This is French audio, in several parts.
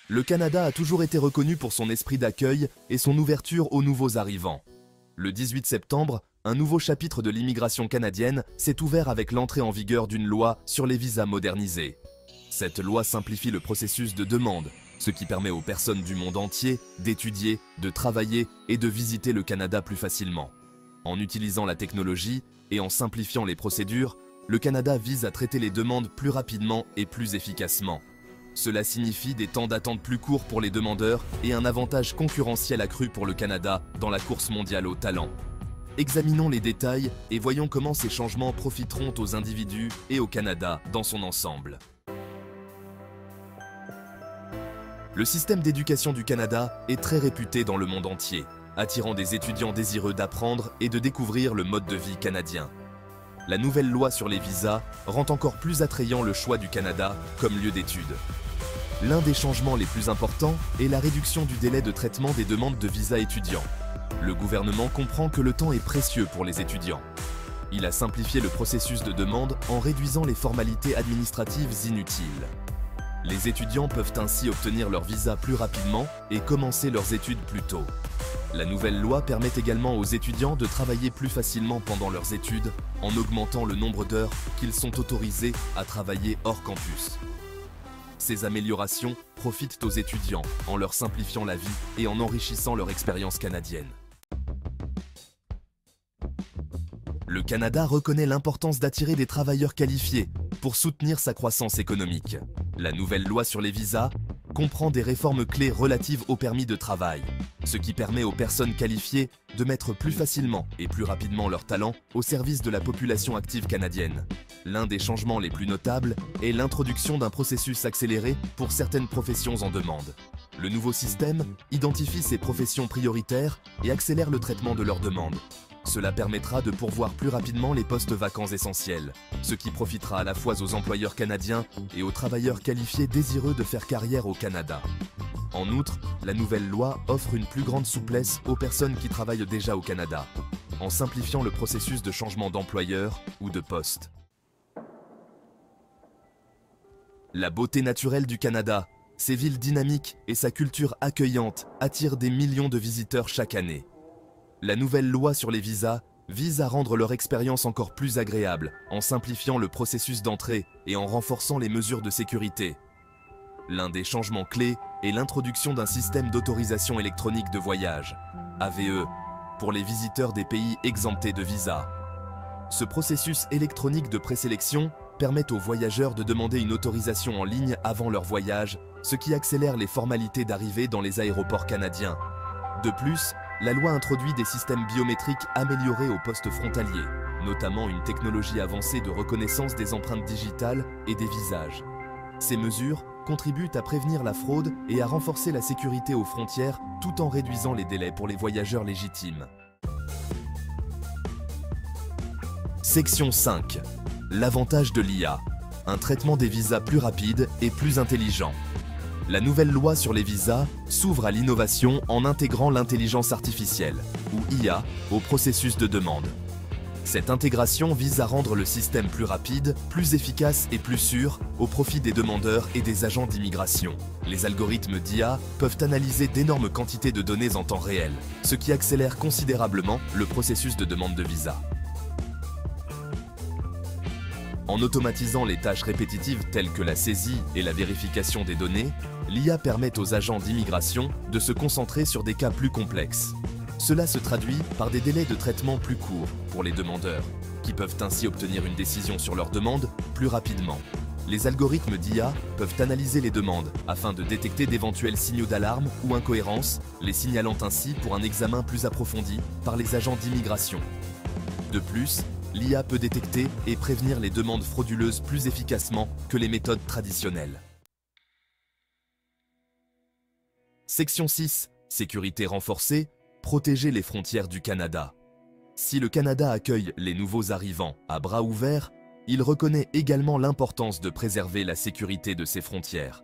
Le Canada a toujours été reconnu pour son esprit d'accueil et son ouverture aux nouveaux arrivants. Le 18 septembre, un nouveau chapitre de l'immigration canadienne s'est ouvert avec l'entrée en vigueur d'une loi sur les visas modernisés. Cette loi simplifie le processus de demande, ce qui permet aux personnes du monde entier d'étudier, de travailler et de visiter le Canada plus facilement. En utilisant la technologie et en simplifiant les procédures, le Canada vise à traiter les demandes plus rapidement et plus efficacement. Cela signifie des temps d'attente plus courts pour les demandeurs et un avantage concurrentiel accru pour le Canada dans la course mondiale au talent. Examinons les détails et voyons comment ces changements profiteront aux individus et au Canada dans son ensemble. Le système d'éducation du Canada est très réputé dans le monde entier, attirant des étudiants désireux d'apprendre et de découvrir le mode de vie canadien. La nouvelle loi sur les visas rend encore plus attrayant le choix du Canada comme lieu d'études. L'un des changements les plus importants est la réduction du délai de traitement des demandes de visa étudiants. Le gouvernement comprend que le temps est précieux pour les étudiants. Il a simplifié le processus de demande en réduisant les formalités administratives inutiles. Les étudiants peuvent ainsi obtenir leur visa plus rapidement et commencer leurs études plus tôt. La nouvelle loi permet également aux étudiants de travailler plus facilement pendant leurs études en augmentant le nombre d'heures qu'ils sont autorisés à travailler hors campus. Ces améliorations profitent aux étudiants en leur simplifiant la vie et en enrichissant leur expérience canadienne. Le Canada reconnaît l'importance d'attirer des travailleurs qualifiés pour soutenir sa croissance économique. La nouvelle loi sur les visas comprend des réformes clés relatives au permis de travail, ce qui permet aux personnes qualifiées de mettre plus facilement et plus rapidement leur talent au service de la population active canadienne. L'un des changements les plus notables est l'introduction d'un processus accéléré pour certaines professions en demande. Le nouveau système identifie ces professions prioritaires et accélère le traitement de leurs demandes. Cela permettra de pourvoir plus rapidement les postes vacants essentiels, ce qui profitera à la fois aux employeurs canadiens et aux travailleurs qualifiés désireux de faire carrière au Canada. En outre, la nouvelle loi offre une plus grande souplesse aux personnes qui travaillent déjà au Canada, en simplifiant le processus de changement d'employeur ou de poste. La beauté naturelle du Canada, ses villes dynamiques et sa culture accueillante attirent des millions de visiteurs chaque année. La nouvelle loi sur les visas vise à rendre leur expérience encore plus agréable en simplifiant le processus d'entrée et en renforçant les mesures de sécurité. L'un des changements clés est l'introduction d'un système d'autorisation électronique de voyage, AVE, pour les visiteurs des pays exemptés de visa. Ce processus électronique de présélection permet aux voyageurs de demander une autorisation en ligne avant leur voyage, ce qui accélère les formalités d'arrivée dans les aéroports canadiens. De plus, la loi introduit des systèmes biométriques améliorés aux postes frontaliers, notamment une technologie avancée de reconnaissance des empreintes digitales et des visages. Ces mesures contribuent à prévenir la fraude et à renforcer la sécurité aux frontières tout en réduisant les délais pour les voyageurs légitimes. Section 5. L'avantage de l'IA. Un traitement des visas plus rapide et plus intelligent. La nouvelle loi sur les visas s'ouvre à l'innovation en intégrant l'intelligence artificielle, ou IA, au processus de demande. Cette intégration vise à rendre le système plus rapide, plus efficace et plus sûr au profit des demandeurs et des agents d'immigration. Les algorithmes d'IA peuvent analyser d'énormes quantités de données en temps réel, ce qui accélère considérablement le processus de demande de visa. En automatisant les tâches répétitives telles que la saisie et la vérification des données, l'IA permet aux agents d'immigration de se concentrer sur des cas plus complexes. Cela se traduit par des délais de traitement plus courts pour les demandeurs, qui peuvent ainsi obtenir une décision sur leur demande plus rapidement. Les algorithmes d'IA peuvent analyser les demandes afin de détecter d'éventuels signaux d'alarme ou incohérences, les signalant ainsi pour un examen plus approfondi par les agents d'immigration. De plus, l'IA peut détecter et prévenir les demandes frauduleuses plus efficacement que les méthodes traditionnelles. Section 6. Sécurité renforcée. Protéger les frontières du Canada. Si le Canada accueille les nouveaux arrivants à bras ouverts, il reconnaît également l'importance de préserver la sécurité de ses frontières.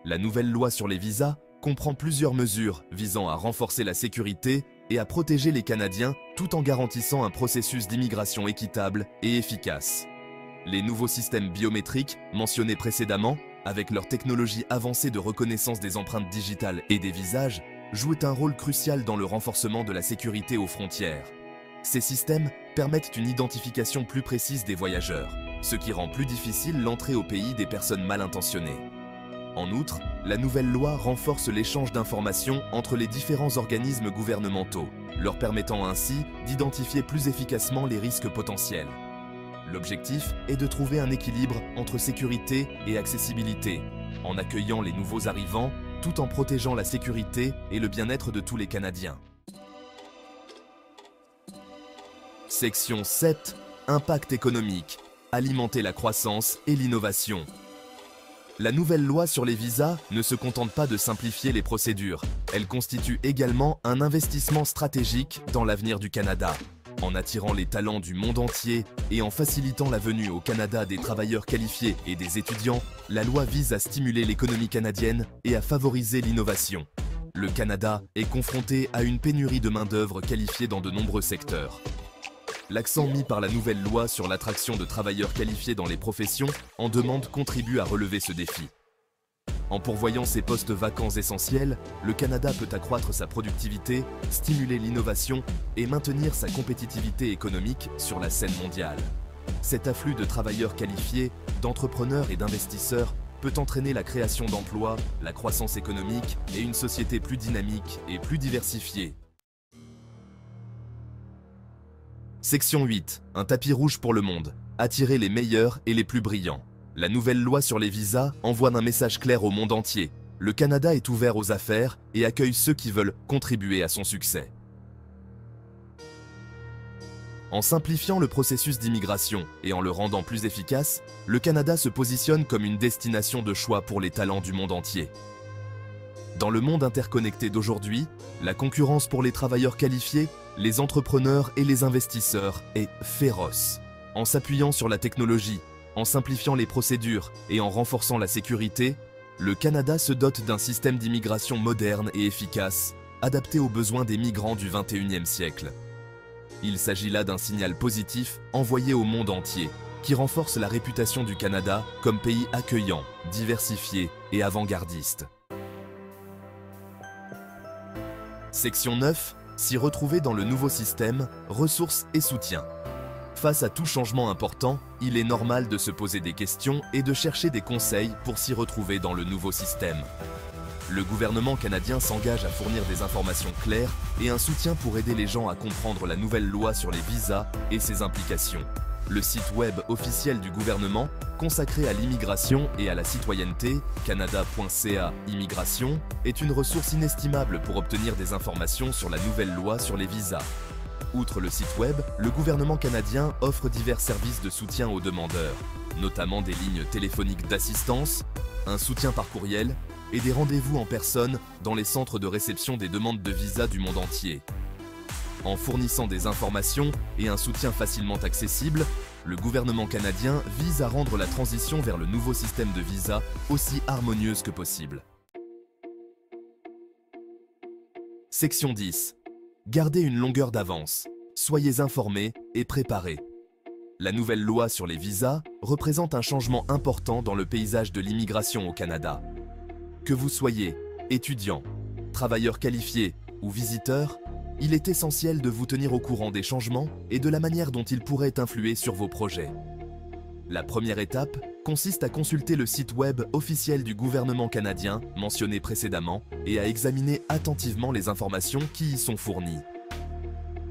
La nouvelle loi sur les visas comprend plusieurs mesures visant à renforcer la sécurité et à protéger les Canadiens tout en garantissant un processus d'immigration équitable et efficace. Les nouveaux systèmes biométriques mentionnés précédemment avec leur technologie avancée de reconnaissance des empreintes digitales et des visages, jouent un rôle crucial dans le renforcement de la sécurité aux frontières. Ces systèmes permettent une identification plus précise des voyageurs, ce qui rend plus difficile l'entrée au pays des personnes mal intentionnées. En outre, la nouvelle loi renforce l'échange d'informations entre les différents organismes gouvernementaux, leur permettant ainsi d'identifier plus efficacement les risques potentiels. L'objectif est de trouver un équilibre entre sécurité et accessibilité, en accueillant les nouveaux arrivants tout en protégeant la sécurité et le bien-être de tous les Canadiens. Section 7. Impact économique. Alimenter la croissance et l'innovation. La nouvelle loi sur les visas ne se contente pas de simplifier les procédures. Elle constitue également un investissement stratégique dans l'avenir du Canada. En attirant les talents du monde entier et en facilitant la venue au Canada des travailleurs qualifiés et des étudiants, la loi vise à stimuler l'économie canadienne et à favoriser l'innovation. Le Canada est confronté à une pénurie de main-d'œuvre qualifiée dans de nombreux secteurs. L'accent mis par la nouvelle loi sur l'attraction de travailleurs qualifiés dans les professions en demande contribue à relever ce défi. En pourvoyant ces postes vacants essentiels, le Canada peut accroître sa productivité, stimuler l'innovation et maintenir sa compétitivité économique sur la scène mondiale. Cet afflux de travailleurs qualifiés, d'entrepreneurs et d'investisseurs peut entraîner la création d'emplois, la croissance économique et une société plus dynamique et plus diversifiée. Section 8. Un tapis rouge pour le monde. Attirer les meilleurs et les plus brillants. La nouvelle loi sur les visas envoie un message clair au monde entier. Le Canada est ouvert aux affaires et accueille ceux qui veulent contribuer à son succès. En simplifiant le processus d'immigration et en le rendant plus efficace, le Canada se positionne comme une destination de choix pour les talents du monde entier. Dans le monde interconnecté d'aujourd'hui, la concurrence pour les travailleurs qualifiés, les entrepreneurs et les investisseurs est féroce. En s'appuyant sur la technologie, en simplifiant les procédures et en renforçant la sécurité, le Canada se dote d'un système d'immigration moderne et efficace, adapté aux besoins des migrants du XXIe siècle. Il s'agit là d'un signal positif envoyé au monde entier, qui renforce la réputation du Canada comme pays accueillant, diversifié et avant-gardiste. Section 9. S'y retrouver dans le nouveau système, ressources et soutien. Face à tout changement important, il est normal de se poser des questions et de chercher des conseils pour s'y retrouver dans le nouveau système. Le gouvernement canadien s'engage à fournir des informations claires et un soutien pour aider les gens à comprendre la nouvelle loi sur les visas et ses implications. Le site web officiel du gouvernement, consacré à l'immigration et à la citoyenneté, canada.ca immigration, est une ressource inestimable pour obtenir des informations sur la nouvelle loi sur les visas. Outre le site web, le gouvernement canadien offre divers services de soutien aux demandeurs, notamment des lignes téléphoniques d'assistance, un soutien par courriel et des rendez-vous en personne dans les centres de réception des demandes de visa du monde entier. En fournissant des informations et un soutien facilement accessible, le gouvernement canadien vise à rendre la transition vers le nouveau système de visa aussi harmonieuse que possible. Section 10. Gardez une longueur d'avance. Soyez informés et préparés. La nouvelle loi sur les visas représente un changement important dans le paysage de l'immigration au Canada. Que vous soyez étudiant, travailleur qualifié ou visiteur, il est essentiel de vous tenir au courant des changements et de la manière dont ils pourraient influer sur vos projets. La première étape consiste à consulter le site web officiel du gouvernement canadien mentionné précédemment et à examiner attentivement les informations qui y sont fournies.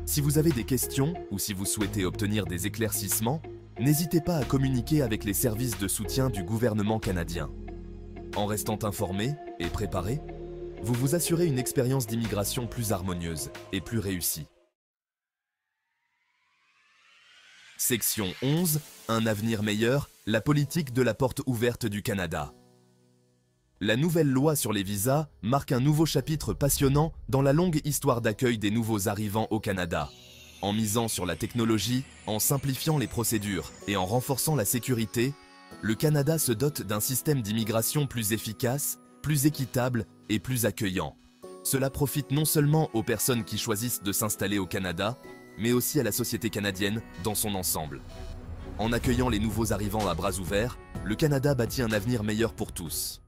Si vous avez des questions ou si vous souhaitez obtenir des éclaircissements, n'hésitez pas à communiquer avec les services de soutien du gouvernement canadien. En restant informé et préparé, vous vous assurez une expérience d'immigration plus harmonieuse et plus réussie. Section 11. Un avenir meilleur, la politique de la porte ouverte du Canada. La nouvelle loi sur les visas marque un nouveau chapitre passionnant dans la longue histoire d'accueil des nouveaux arrivants au Canada. En misant sur la technologie, en simplifiant les procédures et en renforçant la sécurité, le Canada se dote d'un système d'immigration plus efficace, plus équitable et plus accueillant. Cela profite non seulement aux personnes qui choisissent de s'installer au Canada, mais aussi à la société canadienne dans son ensemble. En accueillant les nouveaux arrivants à bras ouverts, le Canada bâtit un avenir meilleur pour tous.